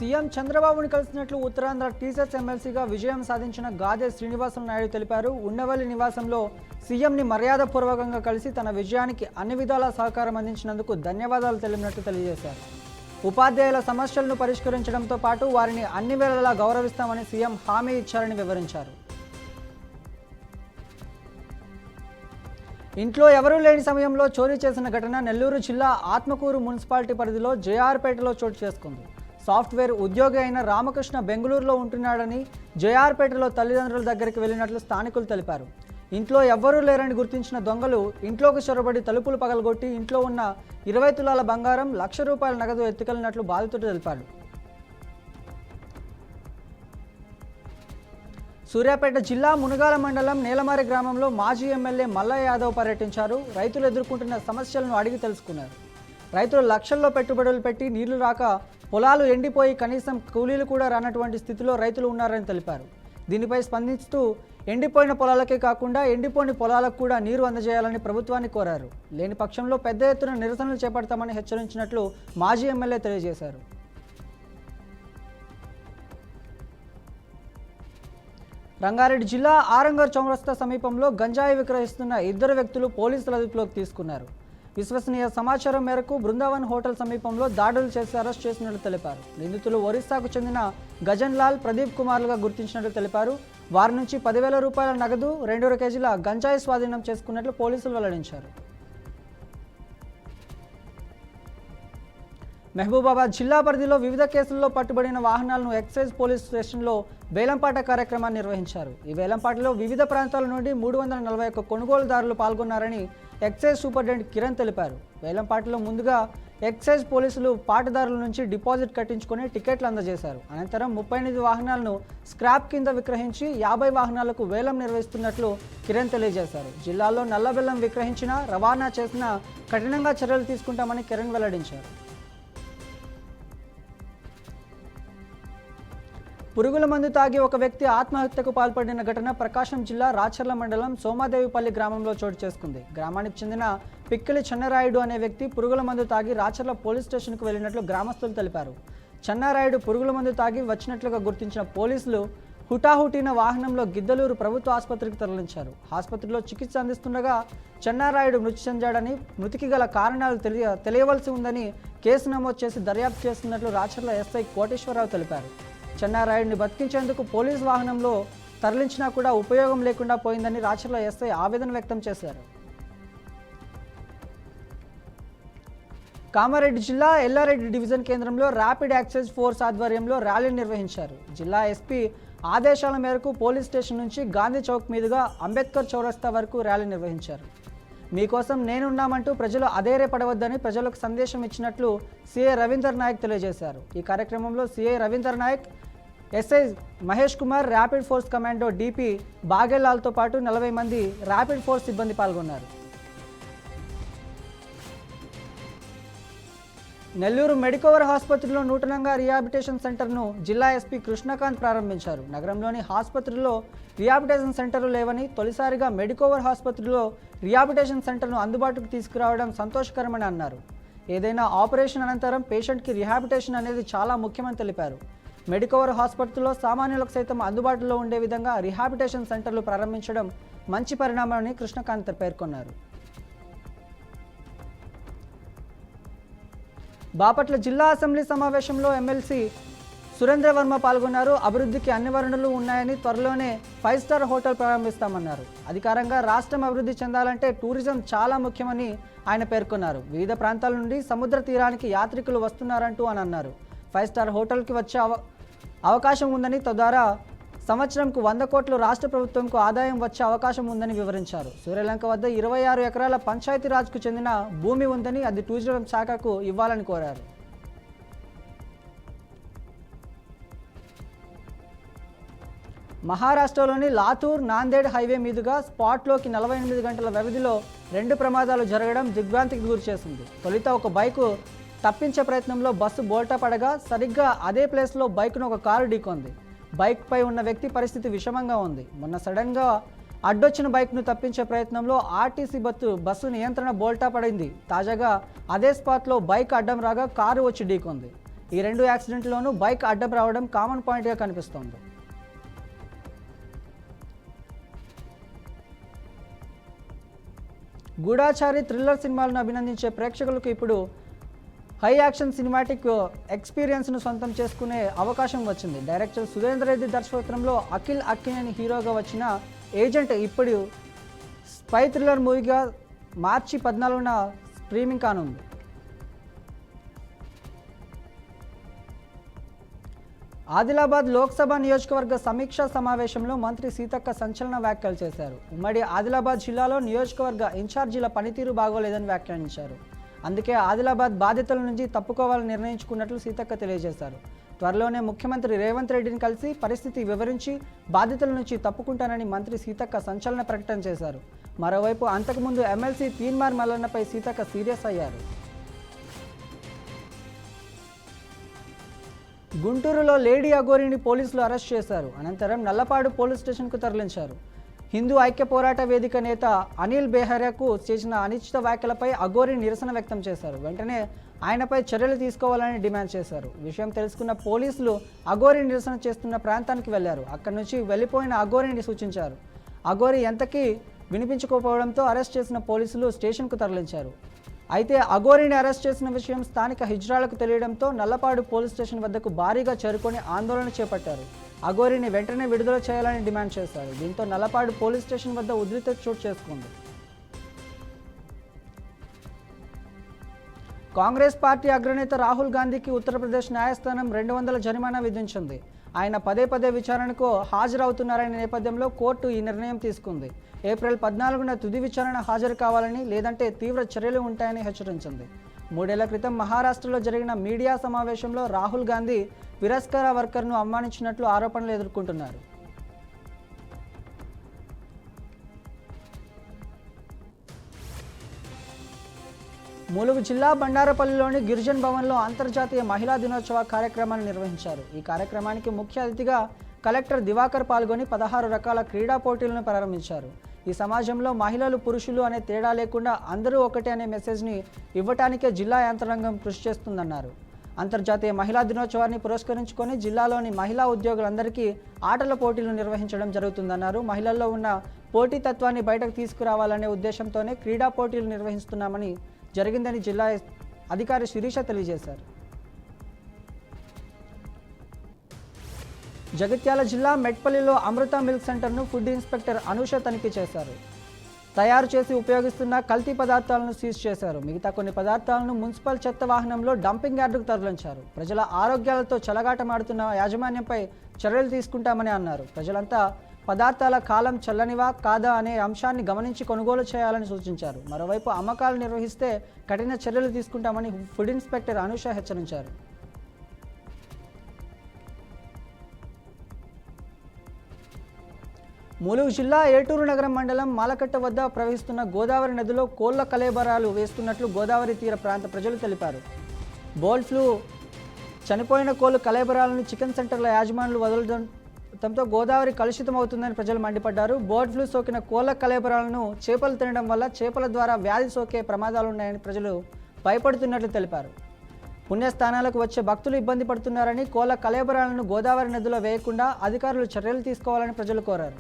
CM చంద్రబాబుని కలిసినట్లు Uttarandhra teachers ఎమ్మెల్సీగా విజయం సాధించిన గాదె శ్రీనివాసులు నాయుడు తెలిపారు. ఉండవల్లి నివాసంలో సీఎంని మర్యాదపూర్వకంగా కలిసి తన విజయానికి అన్ని విధాల సహకారం అందించినందుకు ధన్యవాదాలు తెలిపినట్లు తెలియజేశారు. ఉపాధ్యాయుల సమస్యలను పరిష్కరించడంతో పాటు వారిని అన్ని వేళలా గౌరవిస్తామని సీఎం హామీ ఇచ్చారని వివరించారు. ఇంట్లో ఎవరూ లేని సమయంలో చోరీ చేసిన ఘటన నెల్లూరు జిల్లా ఆత్మకూరు మున్సిపాలిటీ పరిధిలో జేఆర్పేటలో చోటు చేసుకుంది. సాఫ్ట్వేర్ ఉద్యోగి అయిన రామకృష్ణ బెంగళూరులో ఉంటున్నాడని జేఆర్పేటలో తల్లిదండ్రుల దగ్గరికి వెళ్ళినట్లు స్థానికులు తెలిపారు. ఇంట్లో ఎవ్వరూ లేరని గుర్తించిన దొంగలు ఇంట్లోకి చొరబడి తలుపులు పగలగొట్టి ఇంట్లో ఉన్న 20 తులాల బంగారం, ₹1,00,000 నగదు ఎత్తుకెళ్లినట్లు బాధితుడు తెలిపాడు. సూర్యాపేట జిల్లా మునగాల మండలం నేలమారి గ్రామంలో మాజీ ఎమ్మెల్యే మల్లయ్య యాదవ్ పర్యటించారు. రైతులు ఎదుర్కొంటున్న సమస్యలను అడిగి తెలుసుకున్నారు. రైతులు లక్షల్లో పెట్టుబడులు పెట్టి నీళ్లు రాక పొలాలు ఎండిపోయి కనీసం కూలీలు కూడా రానటువంటి స్థితిలో రైతులు ఉన్నారని తెలిపారు. దీనిపై స్పందిస్తూ ఎండిపోయిన పొలాలకే కాకుండా ఎండిపోని పొలాలకు కూడా నీరు అందజేయాలని ప్రభుత్వాన్ని కోరారు. లేని పక్షంలో పెద్ద ఎత్తున నిరసనలు చేపడతామని హెచ్చరించినట్లు మాజీ ఎమ్మెల్యే తెలియజేశారు. రంగారెడ్డి జిల్లా ఆరంగర్ చౌరస్తా సమీపంలో గంజాయి విక్రయిస్తున్న 2 వ్యక్తులు పోలీసుల అదుపులోకి తీసుకున్నారు. విశ్వసనీయ సమాచారం మేరకు బృందావన్ హోటల్ సమీపంలో దాడులు చేసి అరెస్ట్ చేసినట్లు తెలిపారు. నిందితులు ఒరిస్సాకు చెందిన గజన్ లాల్, ప్రదీప్ కుమార్లుగా గుర్తించినట్లు తెలిపారు. వారి నుంచి ₹10,000 నగదు, 2 కేజీల గంజాయి స్వాధీనం చేసుకున్నట్లు పోలీసులు వెల్లడించారు. మహబూబాబాద్ జిల్లా పరిధిలో వివిధ కేసుల్లో పట్టుబడిన వాహనాలను ఎక్సైజ్ పోలీస్ స్టేషన్లో వేలంపాట కార్యక్రమాన్ని నిర్వహించారు. ఈ వేలంపాటలో వివిధ ప్రాంతాల నుండి 341 కొనుగోలుదారులు పాల్గొన్నారని ఎక్సైజ్ సూపరింటెండెంట్ కిరణ్ తెలిపారు. వేలంపాటలో ముందుగా ఎక్సైజ్ పోలీసులు పాటదారుల నుంచి డిపాజిట్ కట్టించుకొని టికెట్లు అందజేశారు. అనంతరం 38 వాహనాలను స్క్రాప్ కింద విక్రయించి 50 వాహనాలకు వేలం నిర్వహిస్తున్నట్లు కిరణ్ తెలియజేశారు. జిల్లాలో నల్లబెల్లం విక్రయించినా, రవాణా చేసినా కఠినంగా చర్యలు తీసుకుంటామని కిరణ్ వెల్లడించారు. పురుగుల మందు తాగి ఒక వ్యక్తి ఆత్మహత్యకు పాల్పడిన ఘటన ప్రకాశం జిల్లా రాచర్ల మండలం సోమాదేవిపల్లి గ్రామంలో చోటు చేసుకుంది. గ్రామానికి చెందిన పిక్కిలి చెన్నారాయుడు అనే వ్యక్తి పురుగుల మందు తాగి రాచర్ల పోలీస్ స్టేషన్కు వెళ్లినట్లు గ్రామస్తులు తెలిపారు. చెన్నారాయుడు పురుగుల మందు తాగి వచ్చినట్లుగా గుర్తించిన పోలీసులు హుటాహుటిన వాహనంలో గిద్దలూరు ప్రభుత్వ ఆసుపత్రికి తరలించారు. ఆసుపత్రిలో చికిత్స అందిస్తుండగా చెన్నారాయుడు మృతి చెందాడని, మృతికి గల కారణాలు తెలియవలసి ఉందని కేసు నమోదు చేసి దర్యాప్తు చేస్తున్నట్లు రాచర్ల ఎస్ఐ కోటేశ్వరరావు తెలిపారు. చెన్నారాయుడిని బతికించేందుకు పోలీస్ వాహనంలో తరలించినా కూడా ఉపయోగం లేకుండా పోయిందని రాచర్ల ఎస్ఐ ఆవేదన వ్యక్తం చేశారు. కామారెడ్డి జిల్లా ఎల్లారెడ్డి డివిజన్ కేంద్రంలో ర్యాపిడ్ యాక్సెస్ ఫోర్స్ ఆధ్వర్యంలో ర్యాలీ నిర్వహించారు. జిల్లా ఎస్పీ ఆదేశాల మేరకు పోలీస్ స్టేషన్ నుంచి గాంధీ చౌక్ మీదుగా అంబేద్కర్ చౌరస్తా వరకు ర్యాలీ నిర్వహించారు. మీకోసం నేనున్నామంటూ ప్రజలు అధైర్యపడవద్దని ప్రజలకు సందేశం ఇచ్చినట్లు సిఐ రవీందర్ నాయక్ తెలియజేశారు. ఈ కార్యక్రమంలో CI Ravinder Nayak, SI Mahesh Kumar, rapid force commando DP బాగేలాల్తో పాటు 40 మంది ర్యాపిడ్ ఫోర్స్ సిబ్బంది పాల్గొన్నారు. నెల్లూరు మెడికోవర్ ఆసుపత్రిలో నూతనంగా రిహాబిలిటేషన్ సెంటర్ను జిల్లా ఎస్పీ కృష్ణకాంత్ ప్రారంభించారు. నగరంలోని ఆసుపత్రిలో రిహాబిలిటేషన్ సెంటర్లు లేవని, తొలిసారిగా మెడికోవర్ ఆసుపత్రిలో రిహాబిలిటేషన్ సెంటర్ను అందుబాటుకు తీసుకురావడం సంతోషకరమని అన్నారు. ఏదైనా ఆపరేషన్ అనంతరం పేషెంట్కి రిహాబిలిటేషన్ అనేది చాలా ముఖ్యమని తెలిపారు. మెడికోవర్ ఆసుపత్రిలో సామాన్యులకు సైతం అందుబాటులో ఉండే విధంగా రిహాబిలిటేషన్ సెంటర్లు ప్రారంభించడం మంచి పరిణామమని కృష్ణకాంత్ పేర్కొన్నారు. బాపట్ల జిల్లా అసెంబ్లీ సమావేశంలో ఎమ్మెల్సీ సురేంద్ర వర్మ పాల్గొన్నారు. అభివృద్ధికి అన్ని వనరులు ఉన్నాయని, త్వరలోనే 5 స్టార్ హోటల్ ప్రారంభిస్తామన్నారు. అధికారంగా రాష్ట్రం అభివృద్ధి చెందాలంటే టూరిజం చాలా ముఖ్యమని ఆయన పేర్కొన్నారు. వివిధ ప్రాంతాల నుండి సముద్ర తీరానికి యాత్రికులు వస్తున్నారంటూ అని అన్నారు. 5 స్టార్ హోటల్కి వచ్చే అవకాశం ఉందని, తద్వారా సంవత్సరంకు 100 కోట్లు రాష్ట్ర ప్రభుత్వంకు ఆదాయం వచ్చే అవకాశం ఉందని వివరించారు. సూర్యలంక వద్ద 26 ఎకరాల పంచాయతీరాజ్కు చెందిన భూమి ఉందని, అది టూరిజం శాఖకు ఇవ్వాలని కోరారు. మహారాష్ట్రలోని లాతూర్ నాందేడ్ హైవే మీదుగా స్పాట్లోకి 48 గంటల వ్యవధిలో 2 ప్రమాదాలు జరగడం దిగ్భ్రాంతికి గురిచేసింది. తొలుత ఒక బైకు తప్పించే ప్రయత్నంలో బస్సు బోల్టా పడగా సరిగ్గా అదే ప్లేస్లో బైక్ను ఒక కారు ఢీకొంది. బైక్పై ఉన్న వ్యక్తి పరిస్థితి విషమంగా ఉంది. మొన్న సడన్గా అడ్డొచ్చిన బైక్ను తప్పించే ప్రయత్నంలో ఆర్టీసీ బస్సు నియంత్రణ బోల్టా పడింది. తాజాగా అదే స్పాట్లో బైక్ అడ్డం రాగా కారు వచ్చి ఢీకొంది. ఈ 2 యాక్సిడెంట్లోనూ బైక్ అడ్డం రావడం కామన్ పాయింట్గా కనిపిస్తోంది. గూఢాచారి థ్రిల్లర్ సినిమాలను అభినందించే ప్రేక్షకులకు ఇప్పుడు హై యాక్షన్ సినిమాటిక్ ఎక్స్పీరియన్స్ను సొంతం చేసుకునే అవకాశం వచ్చింది. డైరెక్టర్ సురేందర్ రెడ్డి దర్శకత్వంలో అఖిల్ అక్కినేని హీరోగా వచ్చిన ఏజెంట్ ఇప్పుడు స్పై థ్రిల్లర్ మూవీగా మార్చి 14న స్ట్రీమింగ్ కానుంది. ఆదిలాబాద్ లోక్సభ నియోజకవర్గ సమీక్షా సమావేశంలో మంత్రి సీతక్క సంచలన వ్యాఖ్యలు చేశారు. ఉమ్మడి ఆదిలాబాద్ జిల్లాలో నియోజకవర్గ ఇన్ఛార్జీల పనితీరు బాగోలేదని వ్యాఖ్యానించారు. అందుకే ఆదిలాబాద్ బాధ్యతల నుంచి తప్పుకోవాలని నిర్ణయించుకున్నట్లు సీతక్క తెలియజేశారు. త్వరలోనే ముఖ్యమంత్రి రేవంత్ రెడ్డిని కలిసి పరిస్థితి వివరించి బాధ్యతల నుంచి తప్పుకుంటానని మంత్రి సీతక్క సంచలన ప్రకటన చేశారు. మరోవైపు అంతకుముందు ఎమ్మెల్సీ తీన్మార్ మల్లన్నపై సీతక్క సీరియస్ అయ్యారు. గుంటూరులో లేడీ అఘోరిని పోలీసులు అరెస్ట్ చేశారు. అనంతరం నల్లపాడు పోలీస్ స్టేషన్కు తరలించారు. హిందూ ఐక్య పోరాట వేదిక నేత అనిల్ బెహ్రాకు చేసిన అనిశ్చిత వ్యాఖ్యలపై అఘోరి నిరసన వ్యక్తం చేశారు. వెంటనే ఆయనపై చర్యలు తీసుకోవాలని డిమాండ్ చేశారు. విషయం తెలుసుకున్న పోలీసులు అఘోరి నిరసన చేస్తున్న ప్రాంతానికి వెళ్లారు. అక్కడి నుంచి వెళ్లిపోయిన అఘోరిని సూచించారు. అఘోరి ఎంతకీ వినిపించుకోకపోవడంతో అరెస్ట్ చేసిన పోలీసులు స్టేషన్కు తరలించారు. అయితే అఘోరిని అరెస్ట్ చేసిన విషయం స్థానిక హిజ్రాలకు తెలియడంతో నల్లపాడు పోలీస్ స్టేషన్ వద్దకు భారీగా చేరుకొని ఆందోళన చేపట్టారు. అఘోరిని వెంటనే విడుదల చేయాలని డిమాండ్ చేశారు. దీంతో నల్లపాడు పోలీస్ స్టేషన్ వద్ద ఉద్రిక్తత చోటు చేసుకుంది. కాంగ్రెస్ పార్టీ అగ్రనేత రాహుల్ గాంధీకి ఉత్తరప్రదేశ్ న్యాయస్థానం 200 జరిమానా విధించింది. ఆయన పదే విచారణకు హాజరవుతున్నారనే నేపథ్యంలో కోర్టు ఈ నిర్ణయం తీసుకుంది. ఏప్రిల్ 14న తుది విచారణ హాజరు కావాలని, లేదంటే తీవ్ర చర్యలు ఉంటాయని హెచ్చరించింది. 3 ఏళ్ల క్రితం మహారాష్ట్రలో జరిగిన మీడియా సమావేశంలో రాహుల్ గాంధీ విరస్కర వర్కర్ను అవమానించినట్లు ఆరోపణలు ఎదుర్కొంటున్నారు. ములుగు జిల్లా బండారపల్లిలోని గిరిజన్ భవన్లో అంతర్జాతీయ మహిళా దినోత్సవ కార్యక్రమాన్ని నిర్వహించారు. ఈ కార్యక్రమానికి ముఖ్య అతిథిగా కలెక్టర్ దివాకర్ పాల్గొని 16 రకాల క్రీడా పోటీలను ప్రారంభించారు. ఈ సమాజంలో మహిళలు పురుషులు అనే తేడా లేకుండా అందరూ ఒకటే అనే మెసేజ్ని ఇవ్వటానికే జిల్లా యంత్రాంగం కృషి చేస్తుందన్నారు. అంతర్జాతీయ మహిళా దినోత్సవాన్ని పురస్కరించుకొని జిల్లాలోని మహిళా ఉద్యోగులందరికీ ఆటల పోటీలు నిర్వహించడం జరుగుతుందన్నారు. మహిళల్లో ఉన్న పోటీతత్వాన్ని బయటకు తీసుకురావాలనే ఉద్దేశంతోనే క్రీడా పోటీలు నిర్వహిస్తున్నామని జరిగిందని జిల్లా అధికారి శిరీష తెలియజేశారు. జగిత్యాల జిల్లా మెట్పల్లిలో అమృత మిల్క్ సెంటర్ను ఫుడ్ ఇన్స్పెక్టర్ అనూష తనిఖీ చేశారు. తయారు చేసి ఉపయోగిస్తున్న కల్తీ పదార్థాలను సీజ్ చేశారు. మిగతా కొన్ని పదార్థాలను మున్సిపల్ చెత్త వాహనంలో డంపింగ్ యార్డుకు తరలించారు. ప్రజల ఆరోగ్యాలతో చెలగాటమాడుతున్న యాజమాన్యంపై చర్యలు తీసుకుంటామని అన్నారు. ప్రజలంతా పదార్థాల కాలం చల్లనివా కాదా అనే అంశాన్ని గమనించి కొనుగోలు చేయాలని సూచించారు. మరోవైపు అమ్మకాలు నిర్వహిస్తే కఠిన చర్యలు తీసుకుంటామని ఫుడ్ ఇన్స్పెక్టర్ అనూష హెచ్చరించారు. ములుగు జిల్లా ఏటూరు నగరం మండలం మాలకట్ట వద్ద ప్రవహిస్తున్న గోదావరి నదిలో కోళ్ల కళేబరాలు వేస్తున్నట్లు గోదావరి తీర ప్రాంత ప్రజలు తెలిపారు. బర్డ్ ఫ్లూ చనిపోయిన కోళ్ల కళేబరాలను చికెన్ సెంటర్ల యాజమానులు వదలడంతో గోదావరి కలుషితం అవుతుందని ప్రజలు మండిపడ్డారు. బర్డ్ ఫ్లూ సోకిన కోళ్ల కళేబరాలను చేపలు తినడం వల్ల చేపల ద్వారా వ్యాధి సోకే ప్రమాదాలున్నాయని ప్రజలు భయపడుతున్నట్లు తెలిపారు. పుణ్యస్థానాలకు వచ్చే భక్తులు ఇబ్బంది పడుతున్నారని, కోళ్ల కళేబరాలను గోదావరి నదిలో వేయకుండా అధికారులు చర్యలు తీసుకోవాలని ప్రజలు కోరారు.